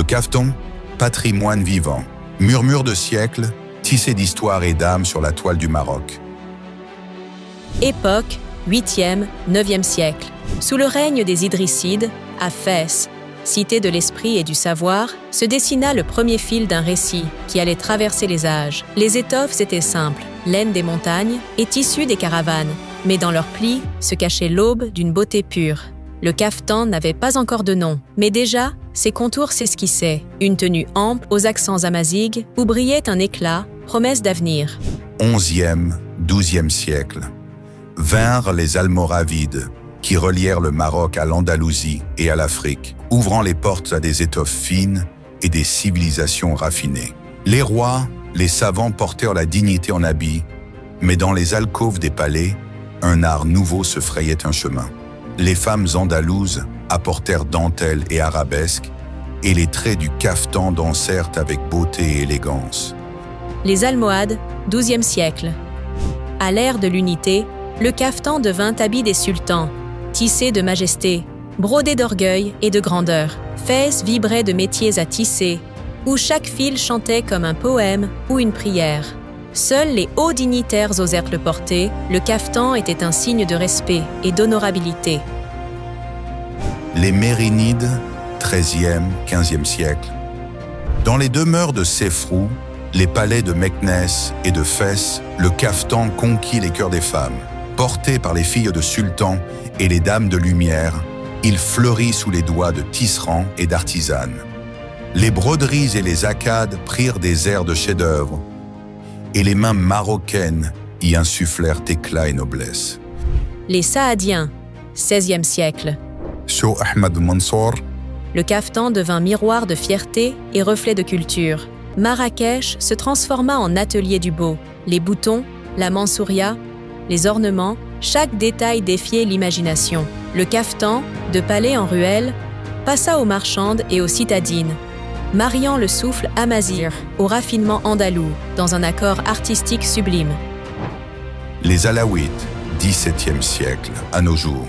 caftan, patrimoine vivant, murmure de siècles, tissé d'histoire et d'âme sur la toile du Maroc. Époque, 8e, 9e siècle. Sous le règne des Idrissides, à Fès, cité de l'esprit et du savoir, se dessina le premier fil d'un récit qui allait traverser les âges. Les étoffes étaient simples, laine des montagnes et tissu des caravanes, mais dans leurs plis se cachait l'aube d'une beauté pure. Le caftan n'avait pas encore de nom, mais déjà, ses contours s'esquissaient. Une tenue ample aux accents amazighes où brillait un éclat, promesse d'avenir. 11e, 12e siècle. Vinrent les Almoravides, qui relièrent le Maroc à l'Andalousie et à l'Afrique, ouvrant les portes à des étoffes fines et des civilisations raffinées. Les rois, les savants portèrent la dignité en habit, mais dans les alcôves des palais, un art nouveau se frayait un chemin. Les femmes andalouses apportèrent dentelles et arabesques, et les traits du caftan dansèrent avec beauté et élégance. Les Almohades, 12e siècle. À l'ère de l'unité, le caftan devint habit des sultans, tissé de majesté, brodé d'orgueil et de grandeur. Fès vibrait de métiers à tisser, où chaque fil chantait comme un poème ou une prière. Seuls les hauts dignitaires osèrent le porter, le caftan était un signe de respect et d'honorabilité. Les Mérinides, 13e, 15e siècle. Dans les demeures de Sefrou, les palais de Meknès et de Fès, le caftan conquit les cœurs des femmes. Porté par les filles de sultans et les dames de lumière, il fleurit sous les doigts de tisserands et d'artisanes. Les broderies et les acades prirent des airs de chef-d'œuvre, et les mains marocaines y insufflèrent éclat et noblesse. Les Saadiens, 16e siècle. Sous Ahmed Mansour, le caftan devint miroir de fierté et reflet de culture. Marrakech se transforma en atelier du beau. Les boutons, la mansouria, les ornements, chaque détail défiait l'imagination. Le caftan, de palais en ruelle, passa aux marchandes et aux citadines, mariant le souffle amazigh au raffinement andalou, dans un accord artistique sublime. Les Alaouites, 17e siècle, à nos jours.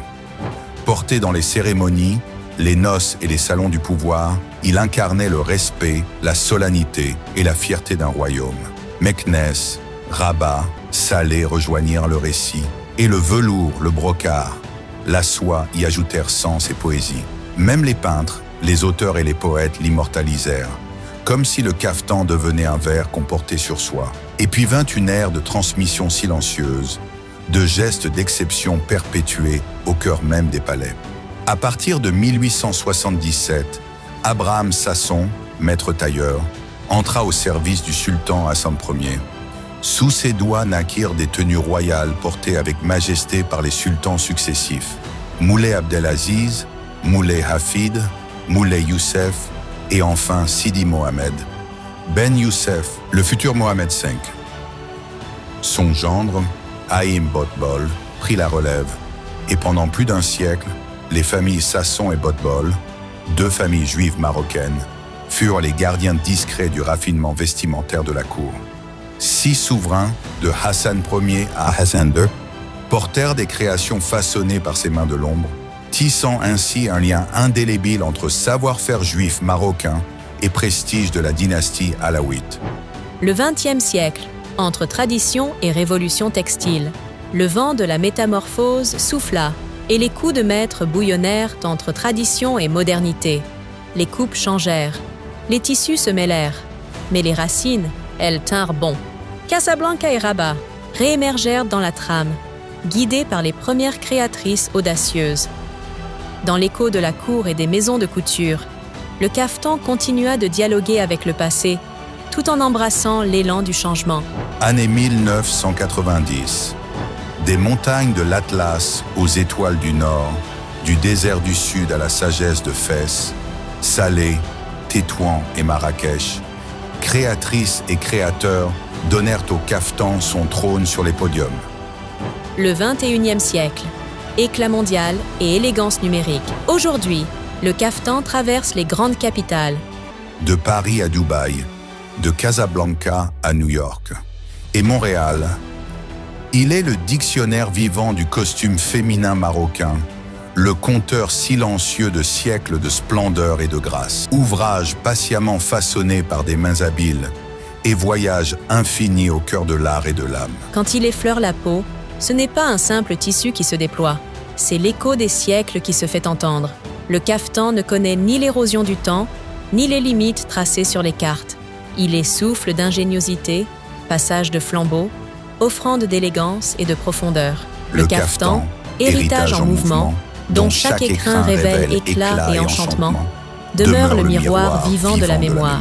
Porté dans les cérémonies, les noces et les salons du pouvoir, il incarnait le respect, la solennité et la fierté d'un royaume. Meknès, Rabat, Salé rejoignirent le récit, et le velours, le brocart, la soie y ajoutèrent sens et poésie. Même les peintres, les auteurs et les poètes l'immortalisèrent, comme si le caftan devenait un vers qu'on portait sur soi. Et puis vint une ère de transmission silencieuse, de gestes d'exception perpétués au cœur même des palais. À partir de 1877, Abraham Sasson, maître tailleur, entra au service du sultan Hassan Ier. Sous ses doigts naquirent des tenues royales portées avec majesté par les sultans successifs. Moulay Abdelaziz, Moulay Hafid, Moulay Youssef et enfin Sidi Mohamed. Ben Youssef, le futur Mohamed V. Son gendre, Haïm Botbol, prit la relève et pendant plus d'un siècle, les familles Sasson et Botbol, deux familles juives marocaines, furent les gardiens discrets du raffinement vestimentaire de la cour. 6 souverains, de Hassan Ier à Hassan II, portèrent des créations façonnées par ses mains de l'ombre, tissant ainsi un lien indélébile entre savoir-faire juif marocain et prestige de la dynastie alaouite. Le XXe siècle, entre tradition et révolution textile, le vent de la métamorphose souffla et les coups de maître bouillonnèrent entre tradition et modernité. Les coupes changèrent, les tissus se mêlèrent, mais les racines, elles tinrent bon. Casablanca et Rabat réémergèrent dans la trame, guidées par les premières créatrices audacieuses. Dans l'écho de la cour et des maisons de couture, le caftan continua de dialoguer avec le passé, tout en embrassant l'élan du changement. Année 1990. Des montagnes de l'Atlas aux étoiles du Nord, du désert du Sud à la sagesse de Fès, Salé, Tétouan et Marrakech, créatrices et créateurs donnèrent au caftan son trône sur les podiums. Le XXIe siècle, éclat mondial et élégance numérique. Aujourd'hui, le caftan traverse les grandes capitales. De Paris à Dubaï, de Casablanca à New York et Montréal, il est le dictionnaire vivant du costume féminin marocain, le compteur silencieux de siècles de splendeur et de grâce. Ouvrage patiemment façonné par des mains habiles et voyage infini au cœur de l'art et de l'âme. Quand il effleure la peau, ce n'est pas un simple tissu qui se déploie, c'est l'écho des siècles qui se fait entendre. Le cafetan ne connaît ni l'érosion du temps, ni les limites tracées sur les cartes. Il est souffle d'ingéniosité, passage de flambeau, offrande d'élégance et de profondeur. Le cafetan, héritage en mouvement, dont chaque écrin révèle éclat et enchantement, demeure le miroir vivant de la mémoire.